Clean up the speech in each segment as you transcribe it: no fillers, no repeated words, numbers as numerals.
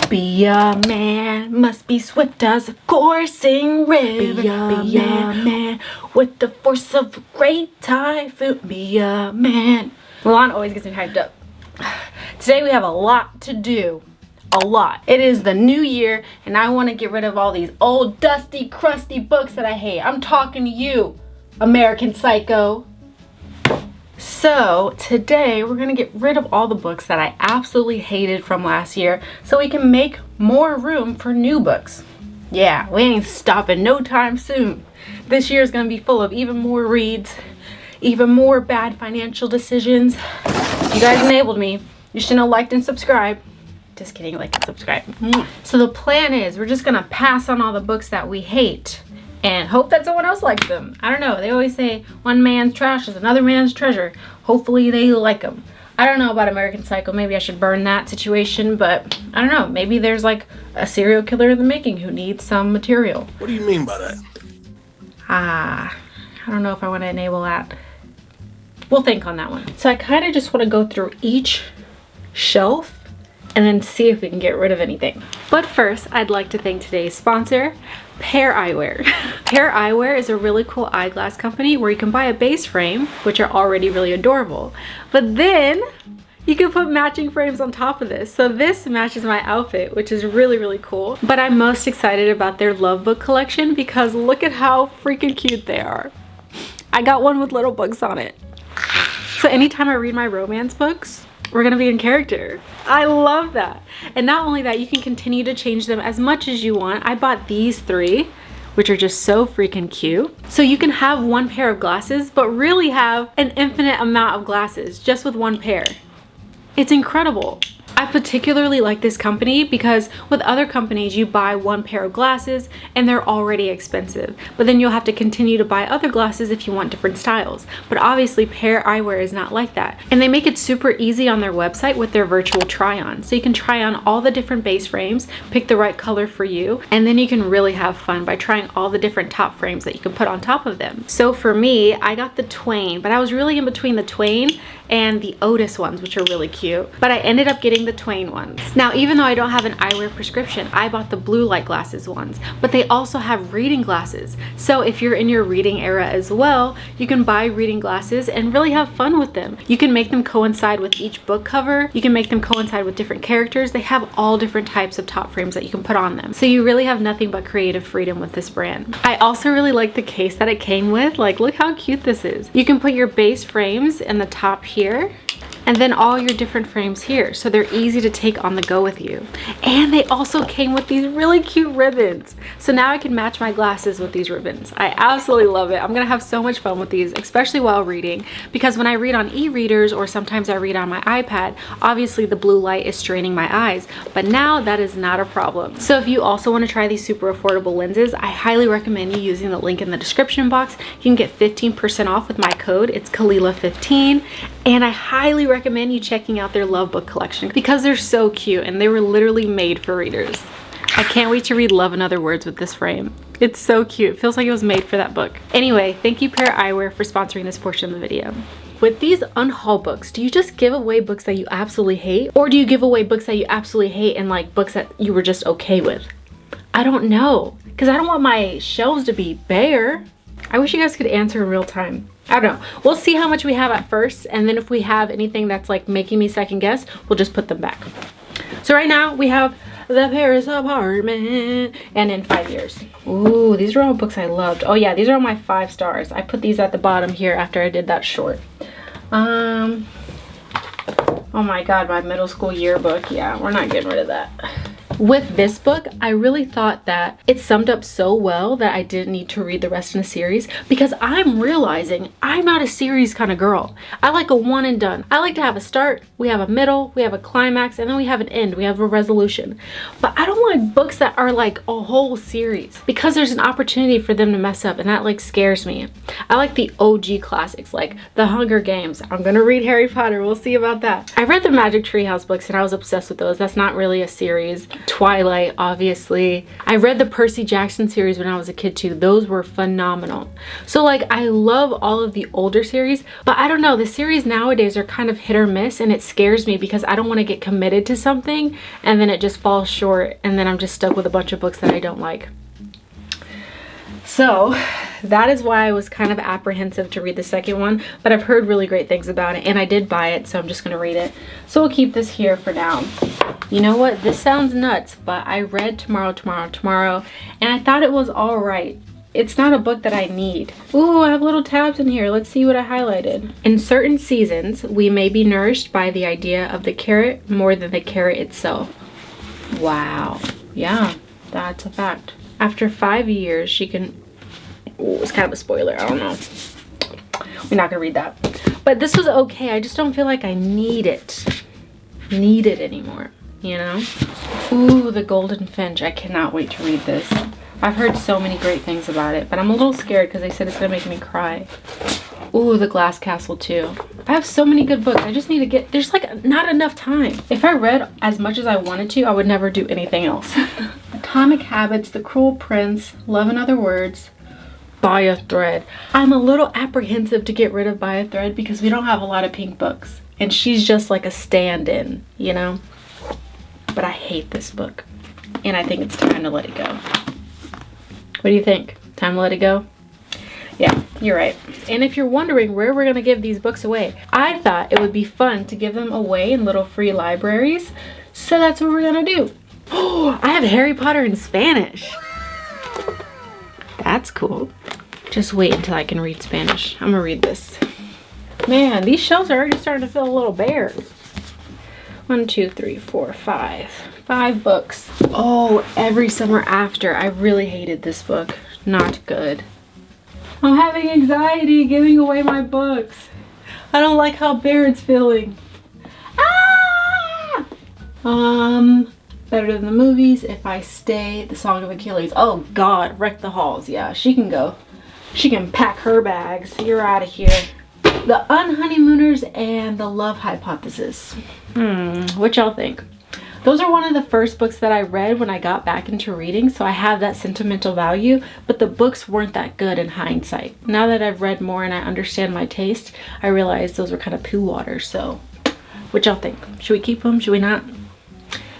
Be a man, must be swift as a coursing river. Be a man with the force of a great typhoon. Be a man. Milan always gets me hyped up. Today we have a lot to do. A lot. It is the new year and I want to get rid of all these old, dusty, crusty books that I hate. I'm talking to you, American Psycho. So today we're gonna get rid of all the books that I absolutely hated from last year so we can make more room for new books. Yeah, we ain't stopping no time soon. This year is gonna be full of even more reads, even more bad financial decisions. You guys enabled me. You should have liked and subscribed. Just kidding, like and subscribe. So the plan is we're just gonna pass on all the books that we hate and hope that someone else likes them. I don't know. They always say one man's trash is another man's treasure. Hopefully they like them. I don't know about American Psycho. Maybe I should burn that situation, but I don't know. Maybe there's like a serial killer in the making who needs some material. What do you mean by that? I don't know if I want to enable that. We'll think on that one. So I kind of just want to go through each shelf and then see if we can get rid of anything. But first, I'd like to thank today's sponsor, Eyewear. Eyewear is a really cool eyeglass company where you can buy a base frame, which are already really adorable, but then you can put matching frames on top of this. So this matches my outfit, which is really, really cool. But I'm most excited about their love book collection because look at how freaking cute they are. I got one with little books on it. So anytime I read my romance books, we're gonna be in character. I love that. And not only that, you can continue to change them as much as you want. I bought these three, which are just so freaking cute. So you can have one pair of glasses, but really have an infinite amount of glasses just with one pair. It's incredible. I particularly like this company because with other companies you buy one pair of glasses and they're already expensive, but then you'll have to continue to buy other glasses if you want different styles. But obviously Eyewear is not like that, and they make it super easy on their website with their virtual try-on. So you can try on all the different base frames, pick the right color for you, and then you can really have fun by trying all the different top frames that you can put on top of them. So for me, I got the Twain, but I was really in between the Twain and the Otis ones, which are really cute, but I ended up getting the Twain ones. Now, even though I don't have an eyewear prescription, I bought the blue light glasses ones, but they also have reading glasses. So if you're in your reading era as well, you can buy reading glasses and really have fun with them. You can make them coincide with each book cover. You can make them coincide with different characters. They have all different types of top frames that you can put on them. So you really have nothing but creative freedom with this brand. I also really like the case that it came with. Like, look how cute this is. You can put your base frames in the top here, and then all your different frames here, so they're easy to take on the go with you. And they also came with these really cute ribbons, so now I can match my glasses with these ribbons. I absolutely love it. I'm gonna have so much fun with these, especially while reading, because when I read on e-readers or sometimes I read on my iPad, obviously the blue light is straining my eyes, but now that is not a problem. So if you also want to try these super affordable lenses, I highly recommend you using the link in the description box. You can get 15% off with my code. It's Kalila15, and I highly recommend you checking out their love book collection because they're so cute and they were literally made for readers. I can't wait to read Love and Other Words with this frame. It's so cute. It feels like it was made for that book. Anyway, thank you Eyewear for sponsoring this portion of the video. With these unhaul books, do you just give away books that you absolutely hate? Or do you give away books that you absolutely hate and like books that you were just okay with? I don't know, because I don't want my shelves to be bare. I wish you guys could answer in real time. I don't know. We'll see how much we have at first, and then if we have anything that's like making me second guess, we'll just put them back. So right now we have The Paris Apartment and In 5 Years. Ooh, these are all books I loved. Oh yeah, these are all my 5 stars. I put these at the bottom here after I did that short. Oh my god, my middle school yearbook. Yeah, we're not getting rid of that. With this book, I really thought that it summed up so well that I didn't need to read the rest in a series, because I'm realizing I'm not a series kind of girl. I like a one and done. I like to have a start, we have a middle, we have a climax, and then we have an end, we have a resolution. But I don't like books that are like a whole series, because there's an opportunity for them to mess up, and that like scares me. I like the OG classics like The Hunger Games. I'm gonna read Harry Potter, we'll see about that. I read the Magic Treehouse books and I was obsessed with those. That's not really a series. Twilight, obviously. I read the Percy Jackson series when I was a kid too. Those were phenomenal. So like I love all of the older series, but I don't know, the series nowadays are kind of hit or miss, and it scares me because I don't want to get committed to something and then it just falls short and then I'm just stuck with a bunch of books that I don't like. So that is why I was kind of apprehensive to read the second one, but I've heard really great things about it and I did buy it, so I'm just going to read it. So we'll keep this here for now. You know what? This sounds nuts, but I read Tomorrow, and I thought it was all right. It's not a book that I need. Ooh, I have little tabs in here. Let's see what I highlighted. In certain seasons, we may be nourished by the idea of the carrot more than the carrot itself. Wow. Yeah, that's a fact. After 5 years, she can... Ooh, it's kind of a spoiler. I don't know. We're not gonna read that. But this was okay. I just don't feel like I need it anymore, you know? Ooh, The Golden Finch. I cannot wait to read this. I've heard so many great things about it, but I'm a little scared because they said it's gonna make me cry. Ooh, The Glass Castle too. I have so many good books. I just need to get, there's like not enough time. If I read as much as I wanted to, I would never do anything else. Atomic Habits, The Cruel Prince, Love in Other Words, Buy a Thread. I'm a little apprehensive to get rid of Buy a Thread because we don't have a lot of pink books. And she's just like a stand-in, you know? But I hate this book. And I think it's time to let it go. What do you think? Time to let it go? Yeah, you're right. And if you're wondering where we're gonna give these books away, I thought it would be fun to give them away in little free libraries. So that's what we're gonna do. Oh, I have Harry Potter in Spanish. That's cool. Just wait until I can read Spanish. I'm gonna read this. Man, these shelves are already starting to feel a little bare. 1, 2, 3, 4, 5. 5 books. Oh, Every Summer After. I really hated this book. Not good. I'm having anxiety giving away my books. I don't like how bare it's feeling. Ah! Better Than the Movies, If I Stay, The Song of Achilles. Oh God, Wreck the Halls. Yeah, she can go. She can pack her bags. You're out of here. The Unhoneymooners and The Love Hypothesis. What y'all think? Those are one of the first books that I read when I got back into reading, so I have that sentimental value, but the books weren't that good in hindsight. Now that I've read more and I understand my taste, I realize those were kind of poo water, so what y'all think? Should we keep them? Should we not?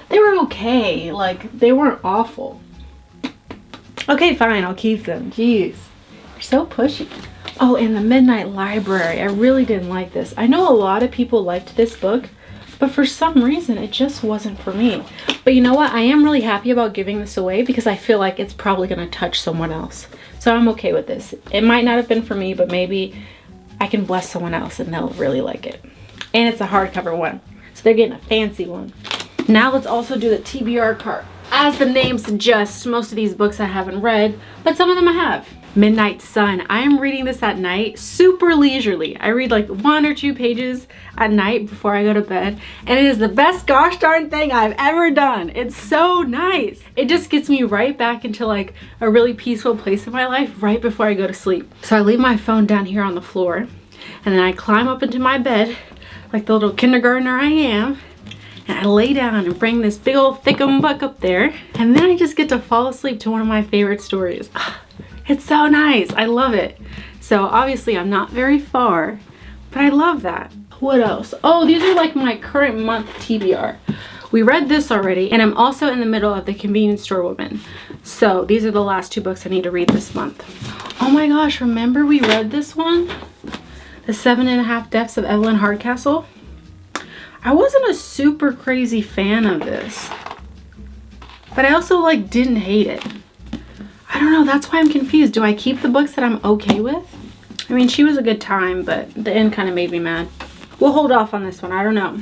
They were okay. Like, they weren't awful. Okay, fine, I'll keep them. Jeez. You're so pushy. Oh, and The Midnight Library. I really didn't like this. I know a lot of people liked this book, but for some reason, it just wasn't for me. But you know what? I am really happy about giving this away because I feel like it's probably going to touch someone else. So I'm okay with this. It might not have been for me, but maybe I can bless someone else and they'll really like it. And it's a hardcover one. So they're getting a fancy one. Now let's also do the TBR cart. As the name suggests, most of these books I haven't read, but some of them I have. Midnight Sun. I am reading this at night, super leisurely. I read like 1 or 2 pages at night before I go to bed, and it is the best gosh darn thing I've ever done. It's so nice. It just gets me right back into like a really peaceful place in my life right before I go to sleep. So I leave my phone down here on the floor, and then I climb up into my bed like the little kindergartner I am, and I lay down and bring this big old thickum book up there, and then I just get to fall asleep to one of my favorite stories. It's so nice. I love it. So obviously I'm not very far, but I love that. What else? Oh, these are like my current month TBR. We read this already, and I'm also in the middle of The Convenience Store Woman. So these are the last 2 books I need to read this month. Oh my gosh, remember we read this one? The 7.5 Deaths of Evelyn Hardcastle. I wasn't a super crazy fan of this, but I also like didn't hate it. I don't know, that's why I'm confused. Do I keep the books that I'm okay with? I mean, she was a good time, but the end kind of made me mad. We'll hold off on this one, I don't know.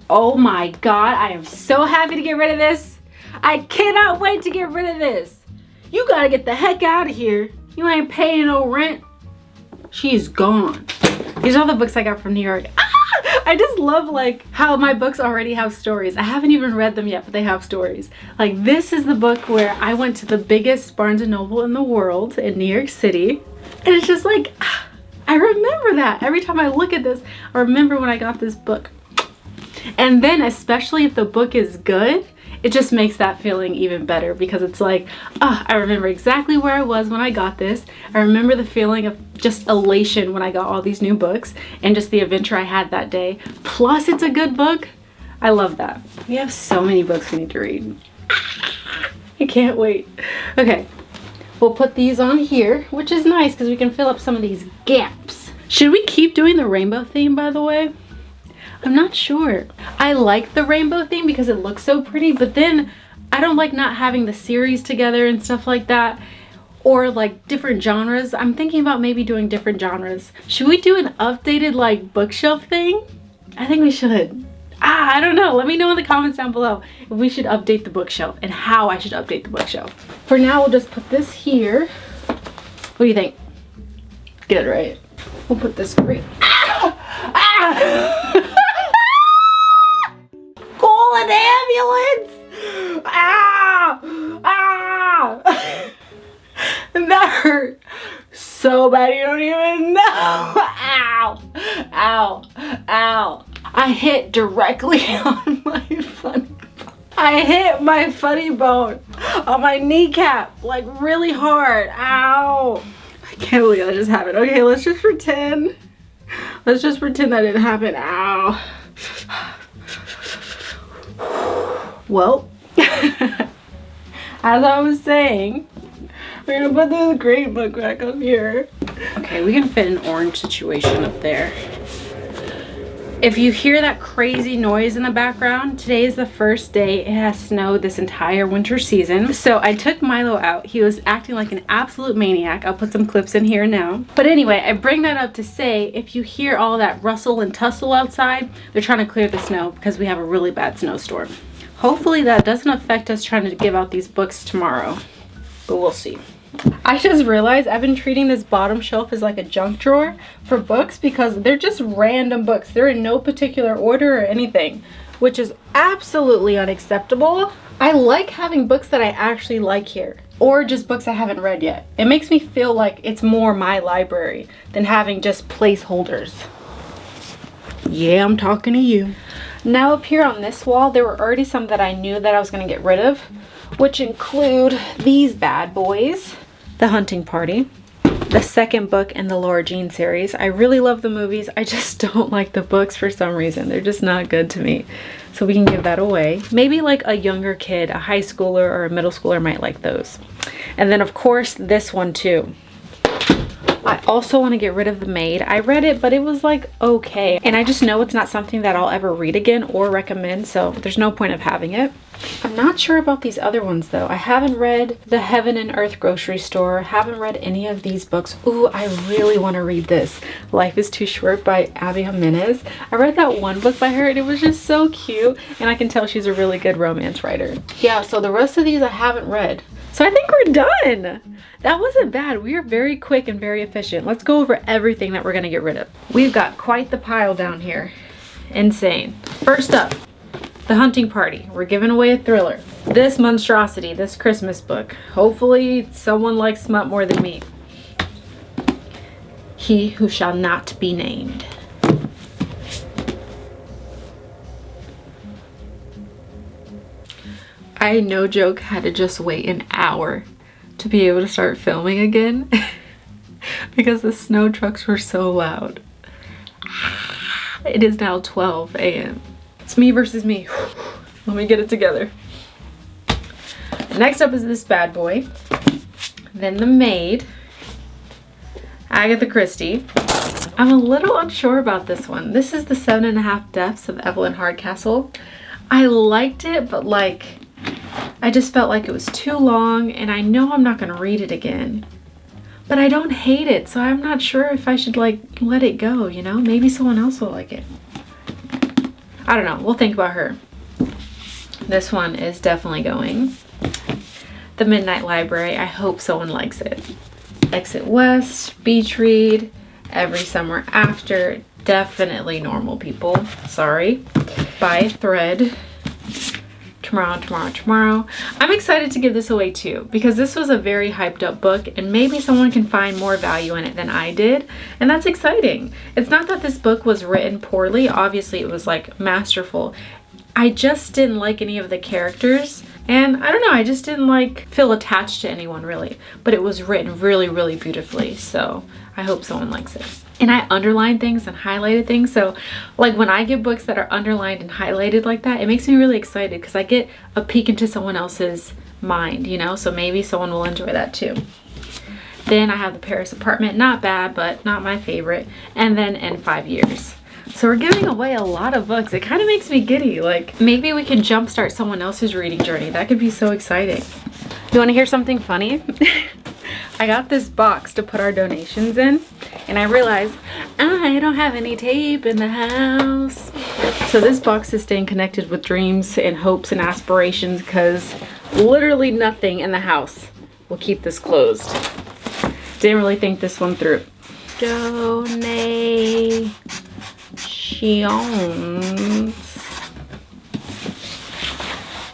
Oh my God, I am so happy to get rid of this. I cannot wait to get rid of this. You gotta get the heck out of here. You ain't paying no rent. She's gone. These are the books I got from New York. I just love like how my books already have stories. I haven't even read them yet, but they have stories. Like this is the book where I went to the biggest Barnes & Noble in the world in New York City. And it's just like, I remember that. Every time I look at this, I remember when I got this book. And then especially if the book is good, it just makes that feeling even better, because it's like, ah, I remember exactly where I was when I got this. I remember the feeling of just elation when I got all these new books and just the adventure I had that day. Plus it's a good book. I love that. We have so many books we need to read. I can't wait. Okay, we'll put these on here, which is nice because we can fill up some of these gaps. Should we keep doing the rainbow theme, by the way? I'm not sure. I like the rainbow theme because it looks so pretty, but then I don't like not having the series together and stuff like that, or like different genres. I'm thinking about maybe doing different genres. Should we do an updated like bookshelf thing? I think we should. I don't know. Let me know in the comments down below if we should update the bookshelf and how I should update the bookshelf. For now, we'll just put this here. What do you think? Good, right? We'll put this right. Ow! Ah! Call an ambulance! Ah! Ah! That hurt so bad you don't even know. Ow! Ow! Ow! I hit directly on my funny bone. I hit my funny bone on my kneecap, like really hard. Ow! I can't believe that just happened. Okay, let's just pretend. Let's just pretend that didn't happen. Ow. Well, as I was saying, we're gonna put this green book back up here. Okay, we can fit an orange situation up there. If you hear that crazy noise in the background, today is the first day it has snowed this entire winter season. So I took Milo out. He was acting like an absolute maniac. I'll put some clips in here now. But anyway, I bring that up to say, if you hear all that rustle and tussle outside, they're trying to clear the snow because we have a really bad snowstorm. Hopefully that doesn't affect us trying to give out these books tomorrow, but we'll see. I just realized I've been treating this bottom shelf as like a junk drawer for books because they're just random books. They're in no particular order or anything, which is absolutely unacceptable. I like having books that I actually like here, or just books I haven't read yet. It makes me feel like it's more my library than having just placeholders. Yeah, I'm talking to you. Now up here on this wall, there were already some that I knew that I was gonna get rid of, which include these bad boys. The Hunting Party, the second book in the Laura Jean series. I really love the movies. I just don't like the books for some reason. They're just not good to me. So we can give that away. Maybe like a younger kid, a high schooler or a middle schooler might like those. And then of course this one too. I also want to get rid of The Maid. I read it, but it was like okay. And I just know it's not something that I'll ever read again or recommend, so there's no point of having it. I'm not sure about these other ones though. I haven't read The Heaven and Earth Grocery Store. Haven't read any of these books. Ooh, I really want to read this. Life is Too Short by Abby Jimenez. I read that one book by her and it was just so cute. And I can tell she's a really good romance writer. Yeah, so the rest of these I haven't read. So I think we're done. That wasn't bad. We are very quick and very efficient. Let's go over everything that we're gonna get rid of. We've got quite the pile down here. Insane. First up, The Hunting Party. We're giving away a thriller. This monstrosity, this Christmas book. Hopefully someone likes smut more than me. He Who Shall Not Be Named. I, no joke, had to just wait an hour to be able to start filming again because the snow trucks were so loud. It is now 12 a.m. It's me versus me. Let me get it together. Next up is this bad boy. Then The Maid. Agatha Christie. I'm a little unsure about this one. This is The 7.5 Deaths of Evelyn Hardcastle. I liked it, but like, I just felt like it was too long and I know I'm not gonna read it again. But I don't hate it, so I'm not sure if I should like let it go, you know? Maybe someone else will like it. I don't know, we'll think about her. This one is definitely going. The Midnight Library, I hope someone likes it. Exit West, Beach Read, Every Summer After, definitely Normal People, sorry. By Thread. Tomorrow. I'm excited to give this away too because this was a very hyped up book and maybe someone can find more value in it than I did, and that's exciting. It's not that this book was written poorly. Obviously it was like masterful. I just didn't like any of the characters. And I don't know, I just didn't like feel attached to anyone really. But it was written really, really beautifully. So I hope someone likes it. And I underlined things and highlighted things. So like when I get books that are underlined and highlighted like that, it makes me really excited because I get a peek into someone else's mind, you know? So maybe someone will enjoy that too. Then I have The Paris Apartment, not bad, but not my favorite. And then In 5 Years. So we're giving away a lot of books. It kind of makes me giddy. Like maybe we can jumpstart someone else's reading journey. That could be so exciting. You want to hear something funny? I got this box to put our donations in, and I realized I don't have any tape in the house. So this box is staying connected with dreams and hopes and aspirations because literally nothing in the house will keep this closed. Didn't really think this one through. Donations.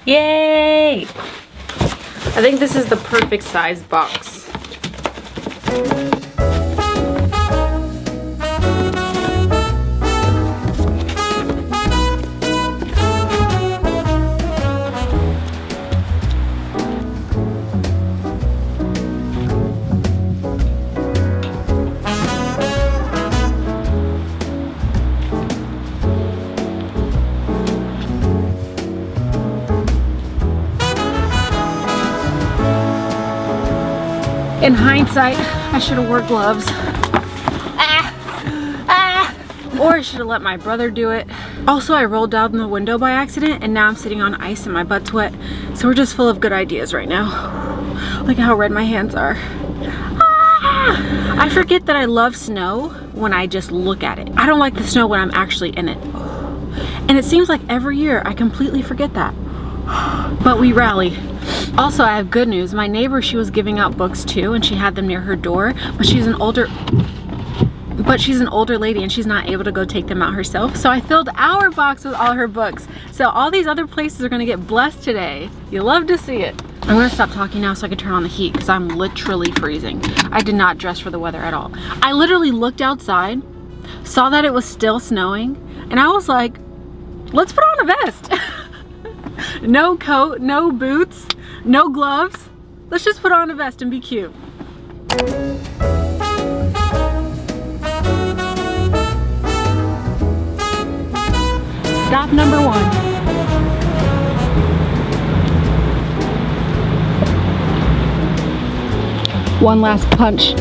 Yay! I think this is the perfect size box. In hindsight, I should have worn gloves. Or I should have let my brother do it. Also, I rolled down the window by accident and now I'm sitting on ice and my butt's wet. So we're just full of good ideas right now. Look at how red my hands are. I forget that I love snow when I just look at it. I don't like the snow when I'm actually in it. And it seems like every year I completely forget that. But we rally. Also, I have good news. My neighbor, she was giving out books too, and she had them near her door, but she's an older lady and she's not able to go take them out herself. So I filled our box with all her books. So all these other places are gonna get blessed today. You love to see it. I'm gonna stop talking now so I can turn on the heat because I'm literally freezing. I did not dress for the weather at all. I literally looked outside, saw that it was still snowing, and I was like, let's put on a vest. No coat, no boots, no gloves. Let's just put on a vest and be cute. Stop number 1. One last punch.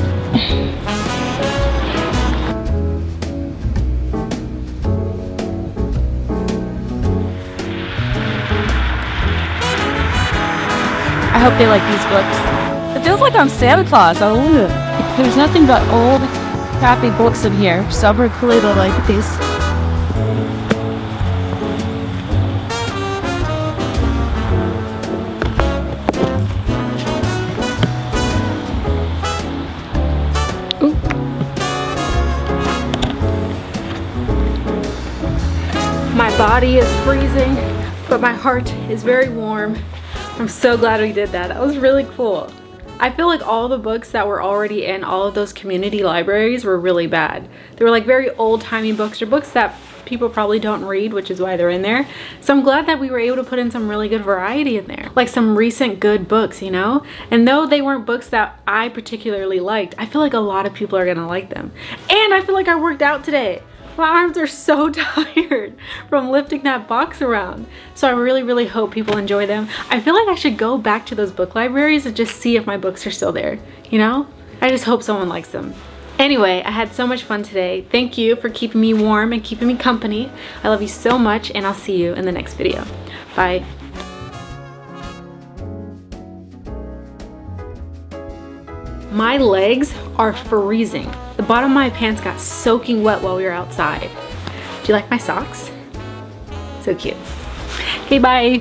I hope they like these books. It feels like I'm Santa Claus. I love it. There's nothing but old, crappy books in here, so I'm really to like these. Ooh. My body is freezing, but my heart is very warm. I'm so glad we did that. That was really cool. I feel like all the books that were already in all of those community libraries were really bad. They were like very old-timey books or books that people probably don't read, which is why they're in there. So I'm glad that we were able to put in some really good variety in there. Like some recent good books, you know? And though they weren't books that I particularly liked, I feel like a lot of people are gonna like them. And I feel like I worked out today. My arms are so tired from lifting that box around. So I really, really hope people enjoy them. I feel like I should go back to those book libraries and just see if my books are still there, you know? I just hope someone likes them. Anyway, I had so much fun today. Thank you for keeping me warm and keeping me company. I love you so much, and I'll see you in the next video. Bye. My legs are freezing. The bottom of my pants got soaking wet while we were outside. Do you like my socks? So cute. Okay, bye.